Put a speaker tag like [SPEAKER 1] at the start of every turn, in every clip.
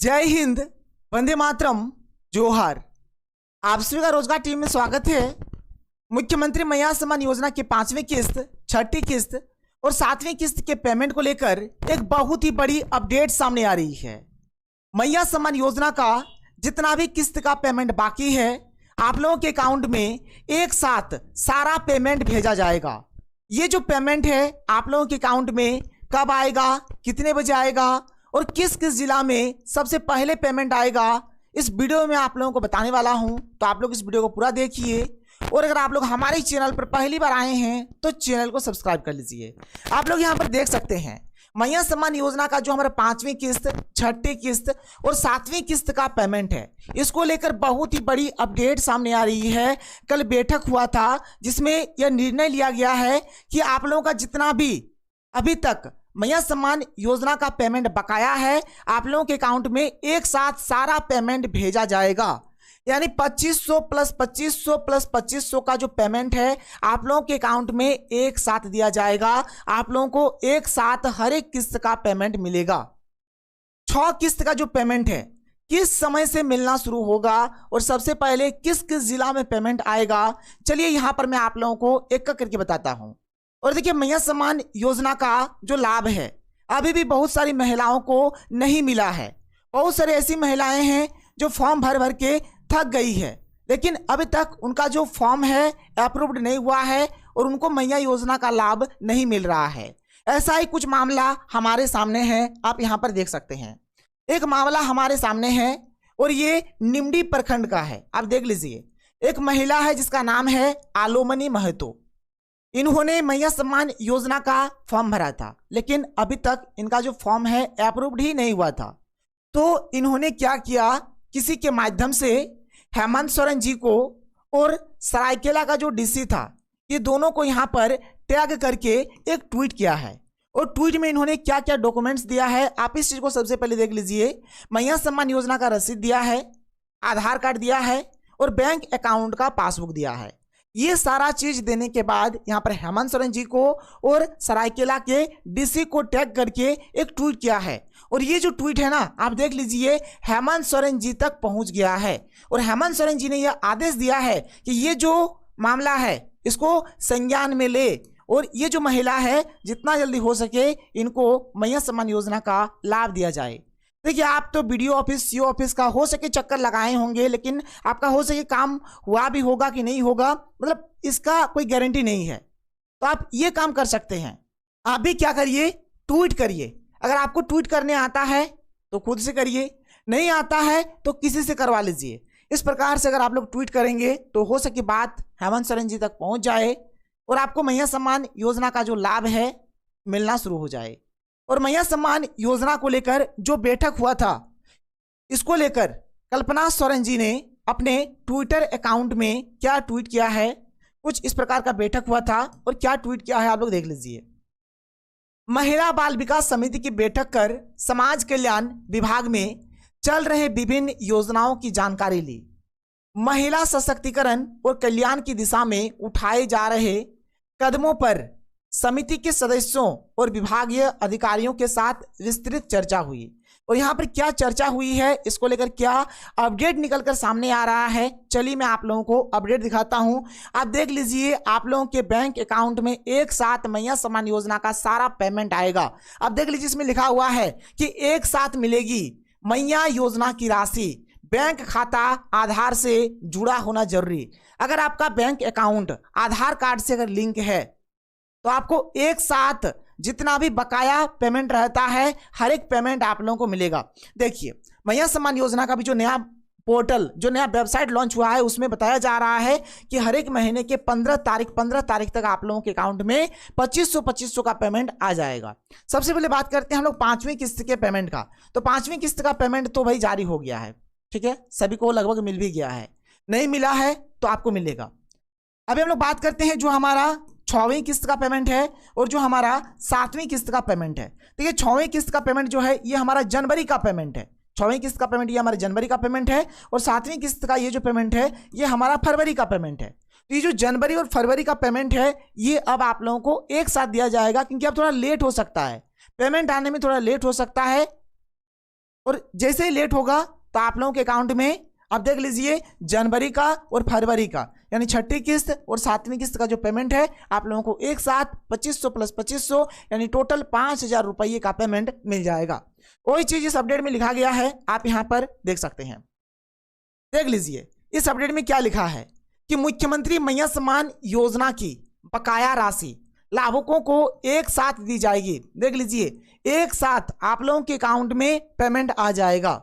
[SPEAKER 1] जय हिंद, वंदे मातरम, जोहार। आप सभी का रोजगार टीम में स्वागत है। मुख्यमंत्री मैया सम्मान योजना की 5वीं किस्त, 6ठी किस्त और 7वीं किस्त के पेमेंट को लेकर एक बहुत ही बड़ी अपडेट सामने आ रही है। मैया सम्मान योजना का जितना भी किस्त का पेमेंट बाकी है, आप लोगों के अकाउंट में एक साथ सारा पेमेंट भेजा जाएगा। ये जो पेमेंट है आप लोगों के अकाउंट में कब आएगा, कितने बजे आएगा और किस किस जिला में सबसे पहले पेमेंट आएगा, इस वीडियो में आप लोगों को बताने वाला हूं। तो आप लोग इस वीडियो को पूरा देखिए और अगर आप लोग हमारे चैनल पर पहली बार आए हैं तो चैनल को सब्सक्राइब कर लीजिए। आप लोग यहां पर देख सकते हैं मैया सम्मान योजना का जो हमारा 5वीं किस्त, 6ठी किस्त और 7वीं किस्त का पेमेंट है, इसको लेकर बहुत ही बड़ी अपडेट सामने आ रही है। कल बैठक हुआ था जिसमें यह निर्णय लिया गया है कि आप लोगों का जितना भी अभी तक मैया सम्मान योजना का पेमेंट बकाया है, आप लोगों के अकाउंट में एक साथ सारा पेमेंट भेजा जाएगा। यानी 2500 प्लस 2500 प्लस 2500 का जो पेमेंट है आप लोगों के अकाउंट में एक साथ दिया जाएगा। आप लोगों को एक साथ हर एक किस्त का पेमेंट मिलेगा। 6 किस्त का जो पेमेंट है किस समय से मिलना शुरू होगा और सबसे पहले किस किस जिला में पेमेंट आएगा, चलिए यहां पर मैं आप लोगों को एक एक करके बताता हूं। और देखिए, मैया सम्मान योजना का जो लाभ है अभी भी बहुत सारी महिलाओं को नहीं मिला है। बहुत सारी ऐसी महिलाएं हैं जो फॉर्म भर भर के थक गई है, लेकिन अभी तक उनका जो फॉर्म है अप्रूव्ड नहीं हुआ है और उनको मैया योजना का लाभ नहीं मिल रहा है। ऐसा ही कुछ मामला हमारे सामने है, आप यहाँ पर देख सकते हैं। एक मामला हमारे सामने है और ये निमडी प्रखंड का है। आप देख लीजिए, एक महिला है जिसका नाम है आलोमनी महतो। इन्होंने मैया सम्मान योजना का फॉर्म भरा था, लेकिन अभी तक इनका जो फॉर्म है अप्रूव्ड ही नहीं हुआ था। तो इन्होंने क्या किया, किसी के माध्यम से हेमंत सोरेन जी को और सरायकेला का जो डीसी था, ये दोनों को यहाँ पर टैग करके एक ट्वीट किया है। और ट्वीट में इन्होंने क्या क्या डॉक्यूमेंट्स दिया है आप इस चीज को सबसे पहले देख लीजिए। मैया सम्मान योजना का रसीद दिया है, आधार कार्ड दिया है और बैंक अकाउंट का पासबुक दिया है। ये सारा चीज देने के बाद यहाँ पर हेमंत सोरेन जी को और सरायकेला के डीसी को टैग करके एक ट्वीट किया है। और ये जो ट्वीट है ना, आप देख लीजिए, हेमंत सोरेन जी तक पहुंच गया है और हेमंत सोरेन जी ने यह आदेश दिया है कि ये जो मामला है इसको संज्ञान में ले और ये जो महिला है जितना जल्दी हो सके इनको मैया सम्मान योजना का लाभ दिया जाए। देखिए, आप तो बीडीओ ऑफिस, सीओ ऑफिस का हो सके चक्कर लगाए होंगे, लेकिन आपका हो सके काम हुआ भी होगा कि नहीं होगा, मतलब इसका कोई गारंटी नहीं है। तो आप ये काम कर सकते हैं, आप भी क्या करिए, ट्वीट करिए। अगर आपको ट्वीट करने आता है तो खुद से करिए, नहीं आता है तो किसी से करवा लीजिए। इस प्रकार से अगर आप लोग ट्वीट करेंगे तो हो सके बात हेमंत सोरेन जी तक पहुंच जाए और आपको मैया सम्मान योजना का जो लाभ है मिलना शुरू हो जाए। और मैया सम्मान योजना को लेकर जो बैठक हुआ था, इसको लेकर कल्पना सोरेन जी ने अपने ट्विटर अकाउंट में क्या ट्वीट किया है, कुछ इस प्रकार का बैठक हुआ था और क्या ट्वीट किया है आप लोग देख लीजिए। महिला बाल विकास समिति की बैठक कर समाज कल्याण विभाग में चल रहे विभिन्न योजनाओं की जानकारी ली। महिला सशक्तिकरण और कल्याण की दिशा में उठाए जा रहे कदमों पर समिति के सदस्यों और विभागीय अधिकारियों के साथ विस्तृत चर्चा हुई। और यहाँ पर क्या चर्चा हुई है, इसको लेकर क्या अपडेट निकलकर सामने आ रहा है, चलिए मैं आप लोगों को अपडेट दिखाता हूं। आप देख लीजिए, आप लोगों के बैंक अकाउंट में एक साथ मैया सम्मान योजना का सारा पेमेंट आएगा। आप देख लीजिए, इसमें लिखा हुआ है कि एक साथ मिलेगी मैया योजना की राशि, बैंक खाता आधार से जुड़ा होना जरूरी। अगर आपका बैंक अकाउंट आधार कार्ड से अगर लिंक है तो आपको एक साथ जितना भी बकाया पेमेंट रहता है हर एक पेमेंट आप लोगों को मिलेगा। देखिए, मैया सम्मान योजना का भी जो नया पोर्टल, जो नया वेबसाइट लॉन्च हुआ है, उसमें बताया जा रहा है कि हर एक महीने के 15 तारीख तक आप लोगों के अकाउंट में 2500 का पेमेंट आ जाएगा। सबसे पहले बात करते हैं हम लोग 5वीं किस्त के पेमेंट का। तो 5वीं किस्त का पेमेंट तो भाई जारी हो गया है, ठीक है, सभी को लगभग मिल भी गया है। नहीं मिला है तो आपको मिलेगा। अभी हम लोग बात करते हैं जो हमारा 6वीं किस्त का पेमेंट है और जो हमारा 7वीं किस्त का पेमेंट है। तो ये 6वीं किस्त का पेमेंट जो है ये हमारा जनवरी का पेमेंट है। 6वीं किस्त का पेमेंट ये हमारा जनवरी का पेमेंट है और 7वीं किस्त का ये जो पेमेंट है ये हमारा फरवरी का पेमेंट है। तो ये जो जनवरी और फरवरी का पेमेंट है ये अब आप लोगों को एक साथ दिया जाएगा, क्योंकि अब थोड़ा लेट हो सकता है, पेमेंट आने में थोड़ा लेट हो सकता है। और जैसे ही लेट होगा तो आप लोगों के अकाउंट में अब देख लीजिए जनवरी का और फरवरी का यानी छठी किस्त और सातवीं किस्त का जो पेमेंट है आप लोगों को एक साथ 2500 प्लस 2500 यानी टोटल 5000 रुपये का पेमेंट मिल जाएगा। वही चीज इस अपडेट में लिखा गया है, आप यहां पर देख सकते हैं। देख लीजिए इस अपडेट में क्या लिखा है कि मुख्यमंत्री मैया सम्मान योजना की बकाया राशि लाभुकों को एक साथ दी जाएगी। देख लीजिए एक साथ आप लोगों के अकाउंट में पेमेंट आ जाएगा।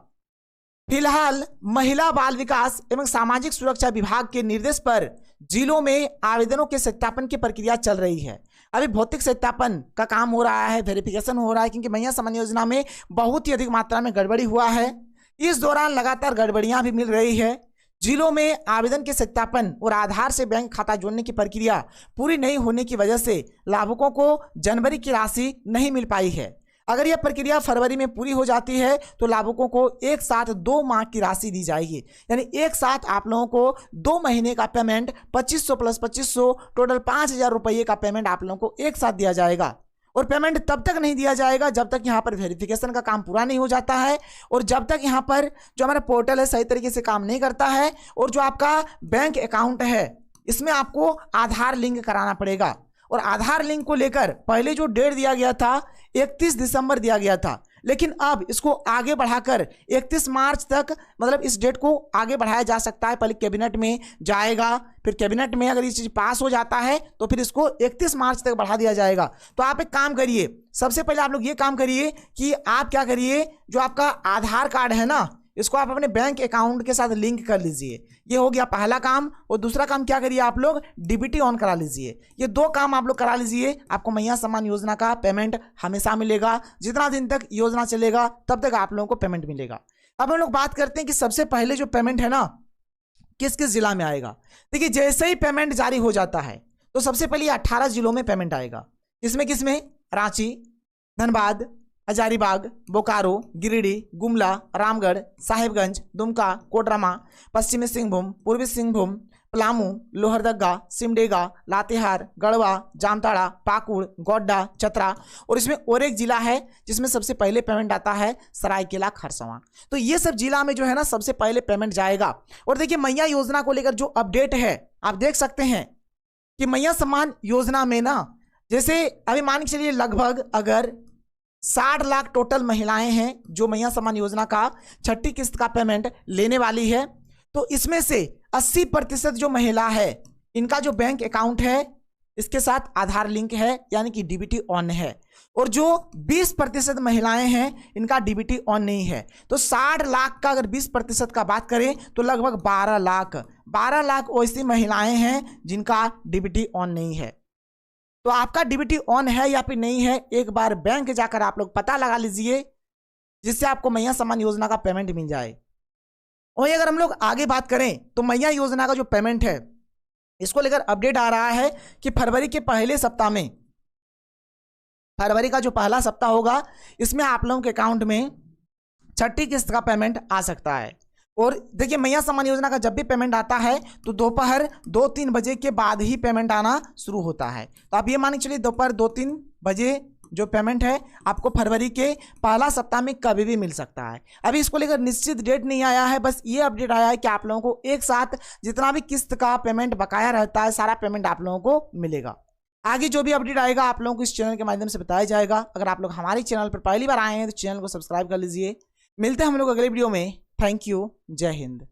[SPEAKER 1] फिलहाल महिला बाल विकास एवं सामाजिक सुरक्षा विभाग के निर्देश पर जिलों में आवेदनों के सत्यापन की प्रक्रिया चल रही है। अभी भौतिक सत्यापन का काम हो रहा है, वेरिफिकेशन हो रहा है, क्योंकि मैया सम्मान योजना में बहुत ही अधिक मात्रा में गड़बड़ी हुआ है। इस दौरान लगातार गड़बड़ियां भी मिल रही है। जिलों में आवेदन के सत्यापन और आधार से बैंक खाता जोड़ने की प्रक्रिया पूरी नहीं होने की वजह से लाभुकों को जनवरी की राशि नहीं मिल पाई है। अगर यह प्रक्रिया फरवरी में पूरी हो जाती है तो लाभुकों को एक साथ 2 माह की राशि दी जाएगी, यानी एक साथ आप लोगों को 2 महीने का पेमेंट 2500 प्लस 2500 टोटल 5000 रुपये का पेमेंट आप लोगों को एक साथ दिया जाएगा। और पेमेंट तब तक नहीं दिया जाएगा जब तक यहाँ पर वेरिफिकेशन का काम पूरा नहीं हो जाता है और जब तक यहाँ पर जो हमारा पोर्टल है सही तरीके से काम नहीं करता है और जो आपका बैंक अकाउंट है इसमें आपको आधार लिंक कराना पड़ेगा। और आधार लिंक को लेकर पहले जो डेट दिया गया था 31 दिसंबर दिया गया था, लेकिन अब इसको आगे बढ़ाकर 31 मार्च तक मतलब इस डेट को आगे बढ़ाया जा सकता है। पहले कैबिनेट में जाएगा, फिर कैबिनेट में अगर ये चीज पास हो जाता है तो फिर इसको 31 मार्च तक बढ़ा दिया जाएगा। तो आप एक काम करिए, सबसे पहले आप लोग ये काम करिए कि आप क्या करिए, जो आपका आधार कार्ड है ना इसको आप अपने बैंक अकाउंट के साथ लिंक कर लीजिए। ये हो गया पहला काम। और दूसरा काम क्या करिए, आप लोग डीबीटी ऑन करा लीजिए। ये 2 काम आप लोग करा लीजिए, आपको मैया सम्मान योजना का पेमेंट हमेशा मिलेगा। जितना दिन तक योजना चलेगा तब तक आप लोगों को पेमेंट मिलेगा। अब हम लोग बात करते हैं कि सबसे पहले जो पेमेंट है ना किस किस जिला में आएगा। देखिए जैसे ही पेमेंट जारी हो जाता है तो सबसे पहले 18 जिलों में पेमेंट आएगा। किसमें रांची, धनबाद, हजारीबाग, बोकारो, गिरिडीह, गुमला, रामगढ़, साहिबगंज, दुमका, कोडरमा, पश्चिमी सिंहभूम, पूर्वी सिंहभूम, पलामू, लोहरदगा, सिमडेगा, लातेहार, गढ़वा, जामताड़ा, पाकुड़, गोड्डा, चतरा और इसमें और एक जिला है जिसमें सबसे पहले पेमेंट आता है सरायकेला खरसावां। तो ये सब जिला में जो है ना सबसे पहले पेमेंट जाएगा। और देखिए मैया योजना को लेकर जो अपडेट है आप देख सकते हैं कि मैया सम्मान योजना में ना जैसे अभी मान के चलिए लगभग अगर 60 लाख टोटल महिलाएं हैं जो मैया सम्मान योजना का छठी किस्त का पेमेंट लेने वाली है। तो इसमें से 80% जो महिला है इनका जो बैंक अकाउंट है इसके साथ आधार लिंक है यानी कि डीबीटी ऑन है। और जो 20% महिलाएं हैं इनका डीबीटी ऑन नहीं है। तो 60 लाख का अगर 20% का बात करें तो लगभग 12 लाख ऐसी महिलाएं हैं जिनका डीबीटी ऑन नहीं है। तो आपका डीबीटी ऑन है या फिर नहीं है एक बार बैंक जाकर आप लोग पता लगा लीजिए जिससे आपको मैया सम्मान योजना का पेमेंट मिल जाए। वहीं अगर हम लोग आगे बात करें तो मैया योजना का जो पेमेंट है इसको लेकर अपडेट आ रहा है कि फरवरी के पहले सप्ताह में, फरवरी का जो पहला सप्ताह होगा इसमें आप लोगों के अकाउंट में छठी किस्त का पेमेंट आ सकता है। और देखिए मैया सम्मान योजना का जब भी पेमेंट आता है तो दोपहर 2-3 बजे के बाद ही पेमेंट आना शुरू होता है। तो आप ये मान के चलिए दोपहर 2-3 बजे जो पेमेंट है आपको फरवरी के पहला सप्ताह में कभी भी मिल सकता है। अभी इसको लेकर निश्चित डेट नहीं आया है, बस ये अपडेट आया है कि आप लोगों को एक साथ जितना भी किस्त का पेमेंट बकाया रहता है सारा पेमेंट आप लोगों को मिलेगा। आगे जो भी अपडेट आएगा आप लोगों को इस चैनल के माध्यम से बताया जाएगा। अगर आप लोग हमारे चैनल पर पहली बार आए हैं तो चैनल को सब्सक्राइब कर लीजिए। मिलते हैं हम लोग अगले वीडियो में। थैंक यू, जय हिंद।